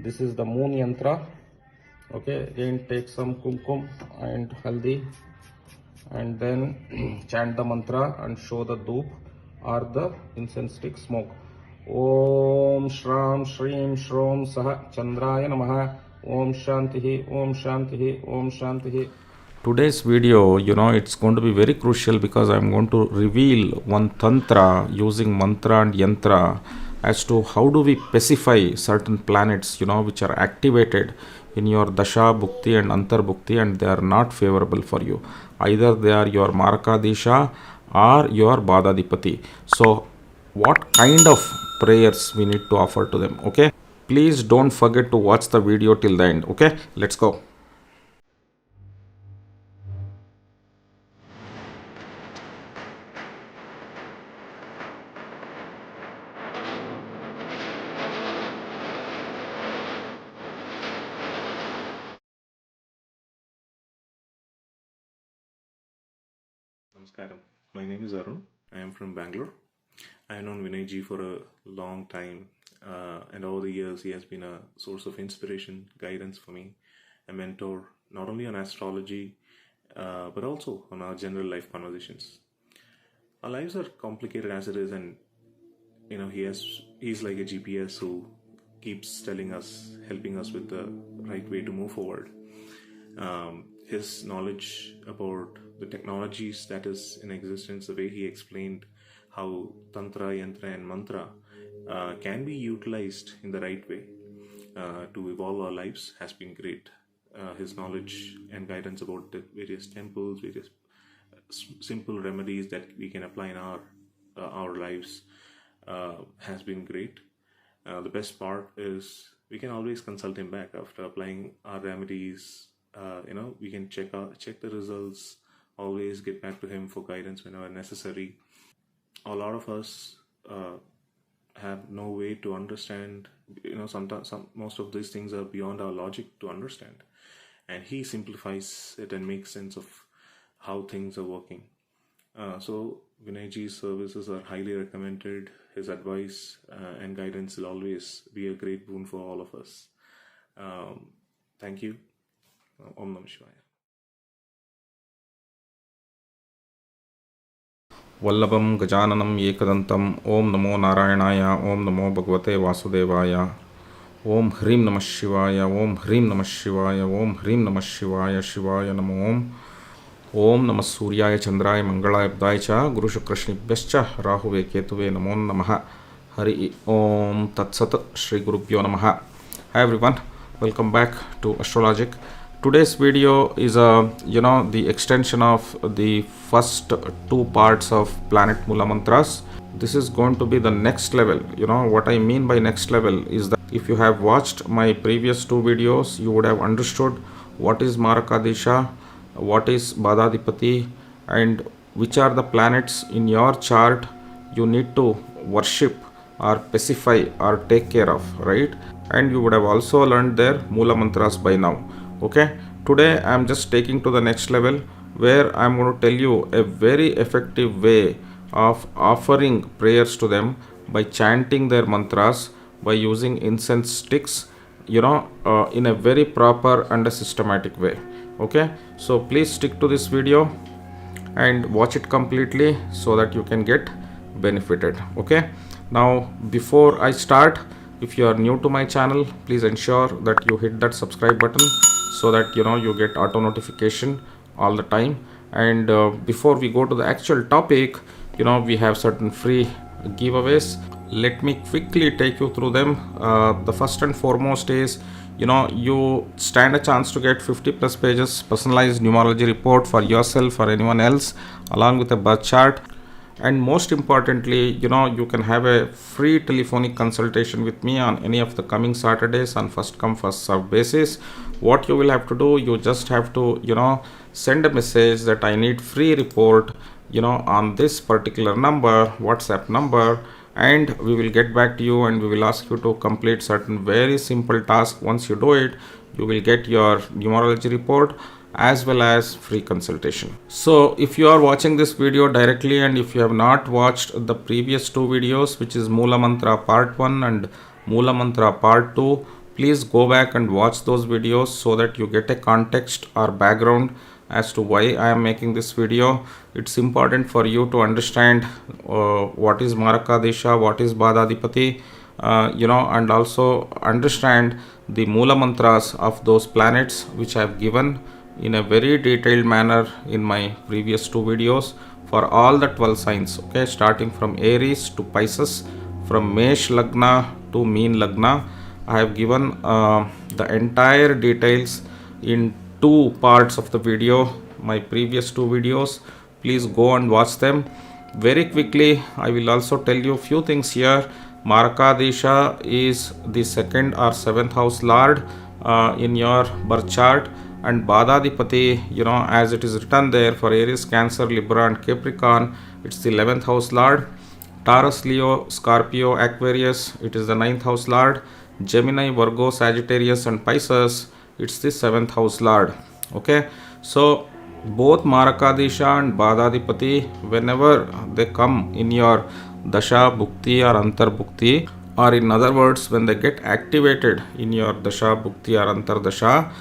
This is the moon yantra. Okay, again take some kumkum and haldi and then chant the mantra and show the dhoop or the incense stick smoke. Om Shram Shrim Shrom Saha Chandraya Namaha. Om Shanti, Om Shanti, Om Shanti. Today's video, it's going to be very crucial because I'm going to reveal one tantra using mantra and yantra as to how do we specify certain planets, which are activated in your dasha, bhukti and antar bhukti, and they are not favorable for you. Either they are your marakadesha or your badadipati. So what kind of prayers we need to offer to them? Okay, please don't forget to watch the video till the end. Okay, let's go. Namaskaram. My name is Arun. I am from Bangalore. I have known Vinayji for a long time, and over the years he has been a source of inspiration, guidance for me, a mentor, not only on astrology, but also on our general life conversations. Our lives are complicated as it is, and he's like a GPS who keeps telling us, helping us with the right way to move forward. His knowledge about the technologies that is in existence, the way he explained how tantra, yantra and mantra can be utilized in the right way to evolve our lives has been great. His knowledge and guidance about the various temples, various simple remedies that we can apply in our lives has been great. The best part is we can always consult him back after applying our remedies. We can check the results, always get back to him for guidance whenever necessary. A lot of us have no way to understand, sometimes most of these things are beyond our logic to understand, and he simplifies it and makes sense of how things are working. So Vinayji's services are highly recommended. His advice and guidance will always be a great boon for all of us. Thank you. Om Namah Shivaya. Vallabham Gajananam Ekadantam. Om Namo Narayanaya. Om Namo Bhagavate Vasudevaya. Om Hrim Namah Shivaya. Om Hrim Namah Shivaya. Om Hrim Namah Shivaya. Shivaya Namo Om. Om Namah Suryaya Chandraya Mangalaya Abdaya Cha Guru Shukrashnibhyascha Rahuve Ketuve Namo Namaha. Hari Om Tat Sat Shri Gurubhyo Namaha. Hi everyone, welcome back to Astrologic. Today's video is the extension of the first two parts of Planet Mula Mantras. This is going to be the next level. What I mean by next level is that if you have watched my previous two videos, you would have understood what is Marakadesha, what is Badadipati, and which are the planets in your chart you need to worship or specify or take care of, right? And you would have also learned their Mula Mantras by now. Okay, today I am just taking to the next level where I am going to tell you a very effective way of offering prayers to them by chanting their mantras, by using incense sticks, in a very proper and a systematic way. Okay, so please stick to this video and watch it completely so that you can get benefited. Okay, now before I start, if you are new to my channel, please ensure that you hit that subscribe button so that you get auto notification all the time. And before we go to the actual topic, we have certain free giveaways. Let me quickly take you through them. The first and foremost is you stand a chance to get 50 plus pages personalized numerology report for yourself or anyone else, along with a birth chart. And most importantly, you can have a free telephonic consultation with me on any of the coming Saturdays on first come first serve basis. What you will have to do, you just have to send a message that I need free report on this particular number, WhatsApp number, and we will get back to you and we will ask you to complete certain very simple tasks. Once you do it, you will get your numerology report as well as free consultation. So if you are watching this video directly and if you have not watched the previous two videos, which is Mula Mantra part 1 and Mula Mantra part 2, please go back and watch those videos so that you get a context or background as to why I am making this video. It's important for you to understand what is Marakadesha, what is Badadipati, and also understand the Mula mantras of those planets, which I have given in a very detailed manner in my previous two videos for all the 12 signs, okay, starting from Aries to Pisces, from Mesh Lagna to Meen Lagna. I have given the entire details in two parts of the video, my previous two videos. Please go and watch them. Very quickly, I will also tell you a few things here. Marakadesha is the second or seventh house lord in your birth chart, and Badadipati, as it is written there for Aries, Cancer, Libra, and Capricorn, it's the 11th house lord. Taurus, Leo, Scorpio, Aquarius, it is the 9th house lord. Gemini, Virgo, Sagittarius, and Pisces, it's the 7th house lord. Okay, so both Marakadesha and Badadipati, whenever they come in your Dasha, Bhukti, or Antar Bhukti, or in other words, when they get activated in your Dasha, Bhukti, or Antar Dasha,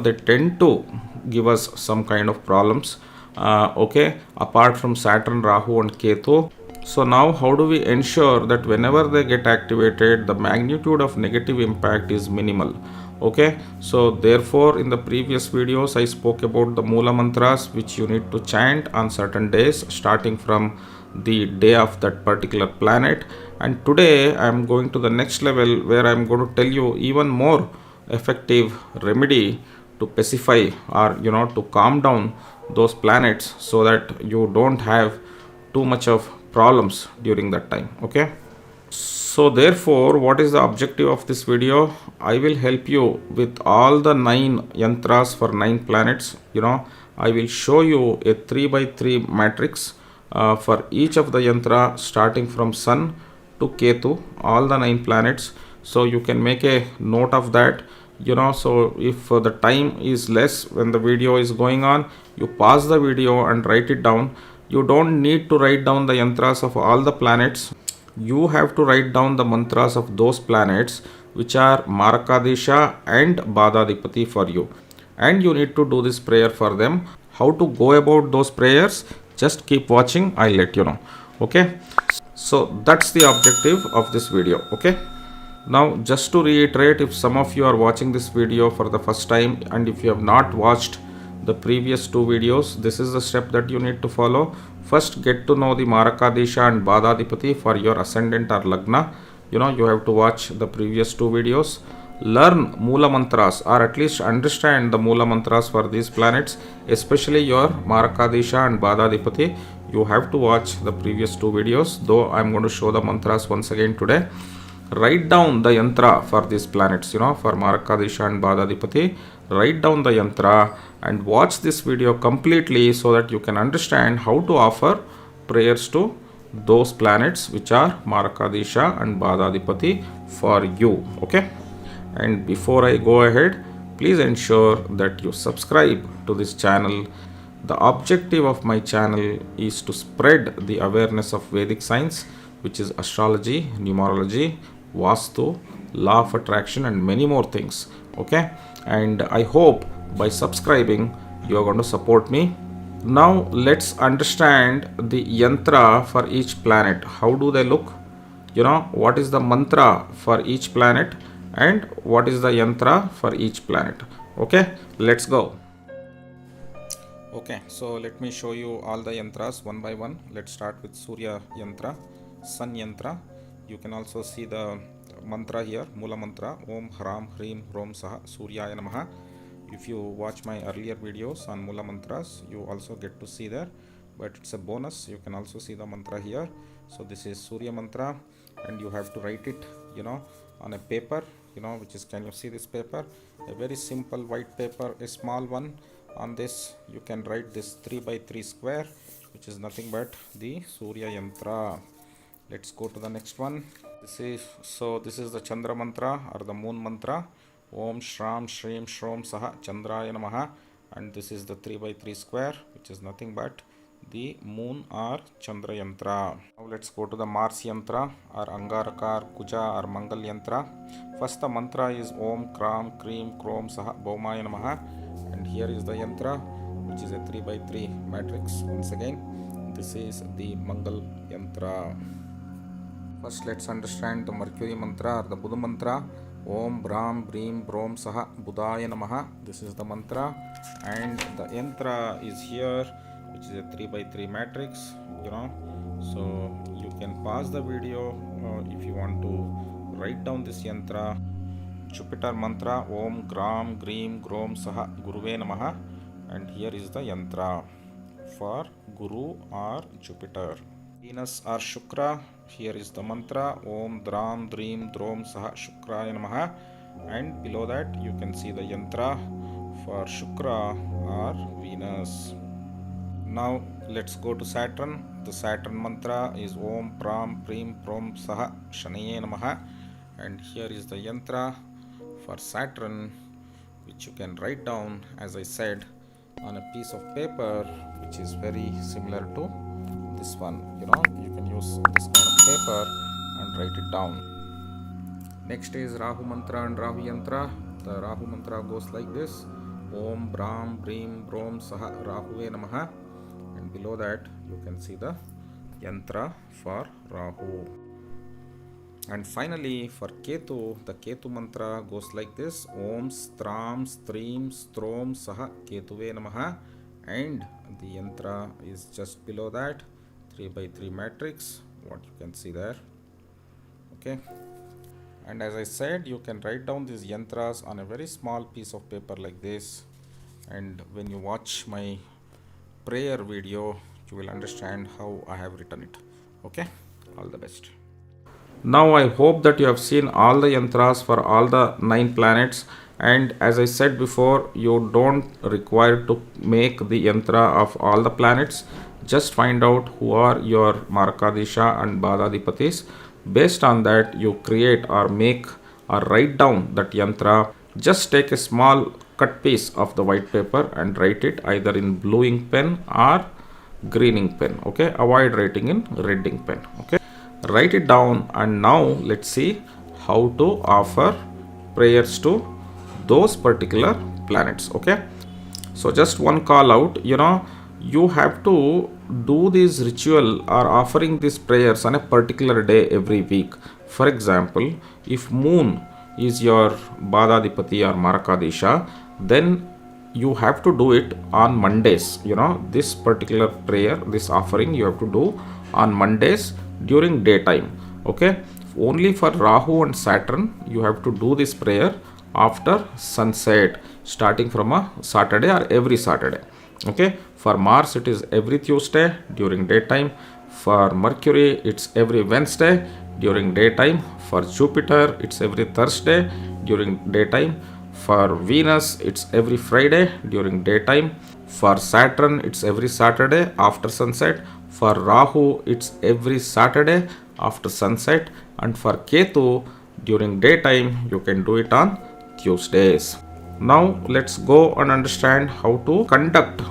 they tend to give us some kind of problems. Okay, apart from Saturn, Rahu, and Ketu. So now how do we ensure that whenever they get activated, the magnitude of negative impact is minimal? Okay, so therefore in the previous videos I spoke about the Mula mantras which you need to chant on certain days starting from the day of that particular planet, and today I am going to the next level where I am going to tell you even more effective remedy to pacify or to calm down those planets so that you don't have too much of problems during that time. Okay, so therefore what is the objective of this video? I will help you with all the 9 yantras for 9 planets. I will show you a 3 by 3 matrix for each of the yantra starting from Sun to Ketu, all the 9 planets. So you can make a note of that. So if the time is less when the video is going on, you pause the video and write it down. You don't need to write down the yantras of all the planets. You have to write down the mantras of those planets which are Marakadesha and Badadipati for you, and you need to do this prayer for them. How to go about those prayers? Just keep watching, I'll let you know. Okay, so that's the objective of this video. Okay, now just to reiterate, if some of you are watching this video for the first time and if you have not watched the previous two videos, this is the step that you need to follow. First, get to know the Marakadesha and Badadipati for your ascendant or Lagna. You have to watch the previous two videos. Learn Mula mantras, or at least understand the Mula mantras for these planets, especially your Marakadesha and Badadipati. You have to watch the previous two videos, though I am going to show the mantras once again today. Write down the yantra for these planets, for Marakadesha and Badadipati. Write down the yantra and watch this video completely so that you can understand how to offer prayers to those planets which are Marakadesha and Badadipati for you. Okay, and before I go ahead, please ensure that you subscribe to this channel. The objective of my channel is to spread the awareness of Vedic science, which is astrology, numerology, Vastu, law of attraction, and many more things. Okay, and I hope by subscribing you are going to support me. Now let's understand the yantra for each planet. How do they look? What is the mantra for each planet and what is the yantra for each planet? Okay, let's go. Okay, so let me show you all the yantras one by one. Let's start with Surya yantra, Sun yantra. You can also see the mantra here, Mula mantra, Om Hram Hrim Hrom Saha Suryaya Namaha. If you watch my earlier videos on Mula mantras, you also get to see there, but it's a bonus. You can also see the mantra here. So this is Surya mantra, and you have to write it, on a paper, which is, can you see this paper? A very simple white paper, a small one. On this, you can write this 3 by 3 square, which is nothing but the Surya yantra. Let's go to the next one. This is the Chandra mantra or the moon mantra. Om Shram Shrim Shrom Saha Chandraya Namaha, and this is the 3 by 3 square, which is nothing but the moon or Chandra yantra. Now let's go to the Mars yantra or Angaraka or Kuja or Mangal yantra. First the mantra is Om Kram Krim Krom Saha Bhaumaya Namaha, and here is the yantra, which is a 3x3 matrix. Once again, this is the Mangal yantra. First let's understand the Mercury mantra or the Buddha mantra. Om Brahm Brim Brom Saha Budaya Namaha. This is the mantra, and the yantra is here, which is a 3x3 matrix, so you can pause the video if you want to write down this yantra. Jupiter mantra Om Gram Grim Grom Saha Guruve Namaha, and here is the yantra for Guru or Jupiter. Venus or Shukra, here is the mantra Om Dram Dream Drom Saha Shukraya Namaha, and below that you can see the yantra for Shukra or Venus. Now let's go to Saturn. The Saturn mantra is Om Pram Prim Prom Saha Shanaye Namaha, and here is the yantra for Saturn, which you can write down, as I said, on a piece of paper, which is very similar to this one. You can use this kind of paper and write it down. Next is Rahu mantra and Rahu yantra. The Rahu mantra goes like this: Om Brahm Brim Brom Saha Rahuve Namaha, and below that you can see the yantra for Rahu. And finally for Ketu, the Ketu mantra goes like this: Om Stram Strim Strom Saha Ketuve Namaha, and the yantra is just below that, 3x3 matrix, what you can see there. Okay, and as I said, you can write down these yantras on a very small piece of paper like this, and when you watch my prayer video you will understand how I have written it. Okay, all the best. Now I hope that you have seen all the yantras for all the 9 planets, and as I said before, you don't require to make the yantra of all the planets. Just find out who are your Marakadisha and Badadipatis. Based on that, you create or make or write down that yantra. Just take a small cut piece of the white paper and write it either in blue ink pen or green ink pen. Okay, avoid writing in red ink pen. Okay, write it down, and now let's see how to offer prayers to those particular planets. Okay, so just one call out, you have to do this ritual or offering these prayers on a particular day every week. For example, if moon is your Badadipati or Marakadisha, then you have to do it on Mondays. This particular prayer, this offering you have to do on Mondays during daytime. Okay, only for Rahu and Saturn you have to do this prayer after sunset, starting from a Saturday or every Saturday. Okay, for Mars it is every Tuesday during daytime. For Mercury it's every Wednesday during daytime. For Jupiter it's every Thursday during daytime. For Venus it's every Friday during daytime. For Saturn it's every Saturday after sunset. For Rahu it's every Saturday after sunset, and for Ketu during daytime you can do it on Tuesdays. Now let's go and understand how to conduct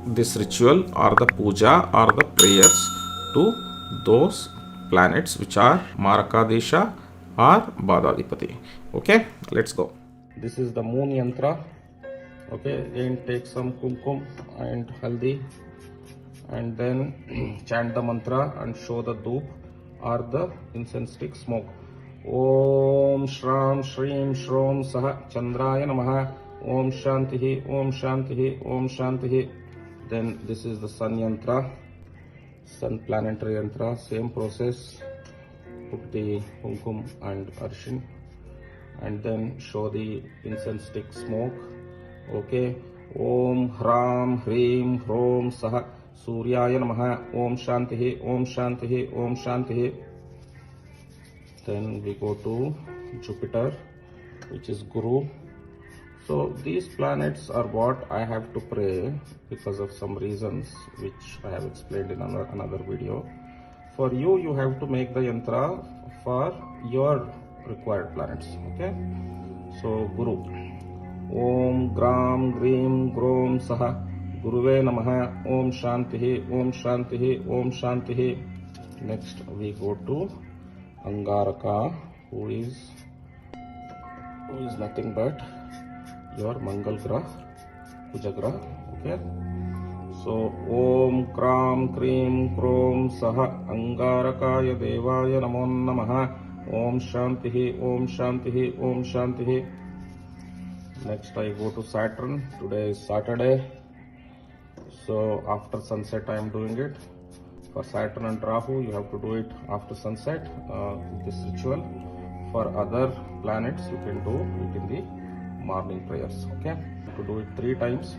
this ritual or the puja or the prayers to those planets which are Marakadesha or Badadipati. Okay, let's go. This is the moon yantra. Okay, again take some kumkum and haldi, and then chant the mantra and show the dhoop or the incense stick smoke. Om Shram Shrim Shrom Saha Chandraya Namaha. Om Shantihi Om Shantihi Om Shantihi. Then this is the sun yantra, sun planetary yantra. Same process. Put the kumkum and arshin, and then show the incense stick smoke. Okay. Om Hram Hrim Hrom Saha Suryaya Namaha. Om Shantihi Om Shantihi Om Shantihi. Then we go to Jupiter, which is Guru. So these planets are what I have to pray because of some reasons which I have explained in another video. For you, you have to make the yantra for your required planets. Okay. So Guru. Om Gram Grim Grom Saha Guruve Namaha. Om Shanti, Om Shanti, Om Shanti. Next we go to Angaraka, who is nothing but your Mangal Graha, Kuja Graha. Okay. So Om Kram Krim Krom Saha Angarakaya Devaya Namo Namaha. Om Shanti, Om Shanti, Om Shanti. Next I go to Saturn. Today is Saturday. So after sunset I am doing it. For Saturn and Rahu you have to do it after sunset, this ritual. For other planets you can do it in the morning prayers. Okay. To do it 3 times.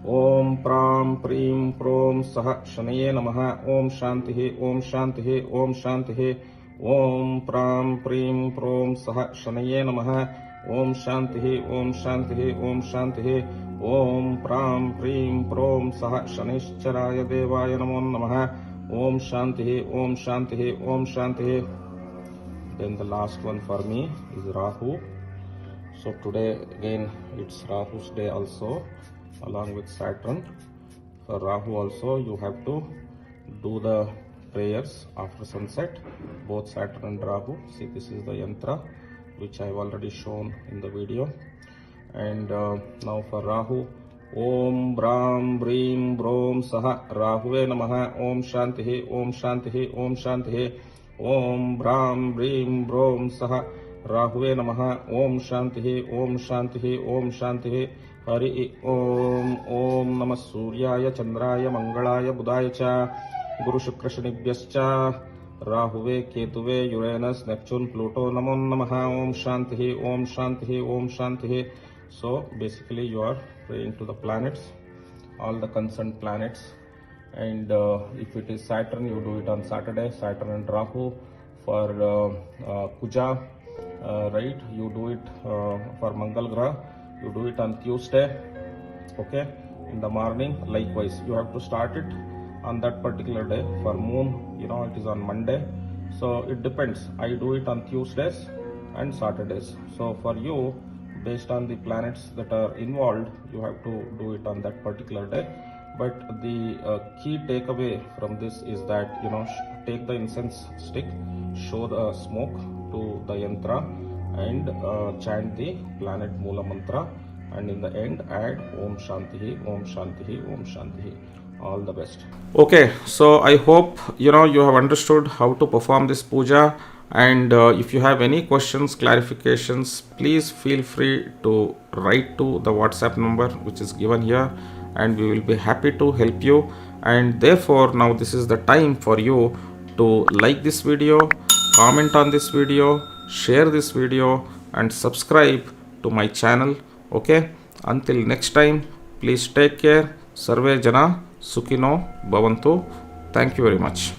Om Pram Prim Prom Saha Shanaye Namaha. Om Shanti, Om Shanti, Om Shanti. Om Pram Prim Prom Saha Shanaye Namaha. Om Shanti, Om Shanti, Om Shanti. Om Pram Prim Prom Saha Shanishcharaya Devaya Namo Namaha. Om Shanti, Om Shanti, Om Shanti. Then the last one for me is Rahu. So today again it's Rahu's day also, along with Saturn. For Rahu also you have to do the prayers after sunset, both Saturn and Rahu. See, this is the yantra which I have already shown in the video. And now for Rahu, Om Brahm Brim Brom Saha Rahuve Namaha. Om Shanti, Om Shanti, Om Shanti. Om Brahm Brim Brom Saha Rahuve Namaha. Om Shanti, Om Shanti, Om Shanti. Hari Om. Om Namah Suryaya Chandraya Mangalaya Budaya Cha Guru Shukra Shanibhyascha Rahuve Ketuve Uranus Neptune Pluto Namo Namaha. Om Shanti, Om Shanti, Om Shanti. So basically you are praying to the planets, all the concerned planets. And if it is Saturn, you do it on Saturday, Saturn and Rahu. For Kuja, right, you do it for Mangal Graha, you do it on Tuesday, okay, in the morning. Likewise, you have to start it on that particular day. For Moon, it is on Monday. So it depends. I do it on Tuesdays and Saturdays. So for you, based on the planets that are involved, you have to do it on that particular day. But the key takeaway from this is that, take the incense stick, show the smoke to the yantra, and chant the planet Moola mantra, and in the end add Om Shanti, Om Shanti, Om Shanti. All the best. Okay, so I hope you have understood how to perform this puja. And if you have any questions, clarifications, please feel free to write to the WhatsApp number which is given here, and we will be happy to help you. And therefore now this is the time for you to like this video, comment on this video, share this video, and subscribe to my channel. Okay, until next time, please take care. Sarve Jana Sukhino Bhavantu. Thank you very much.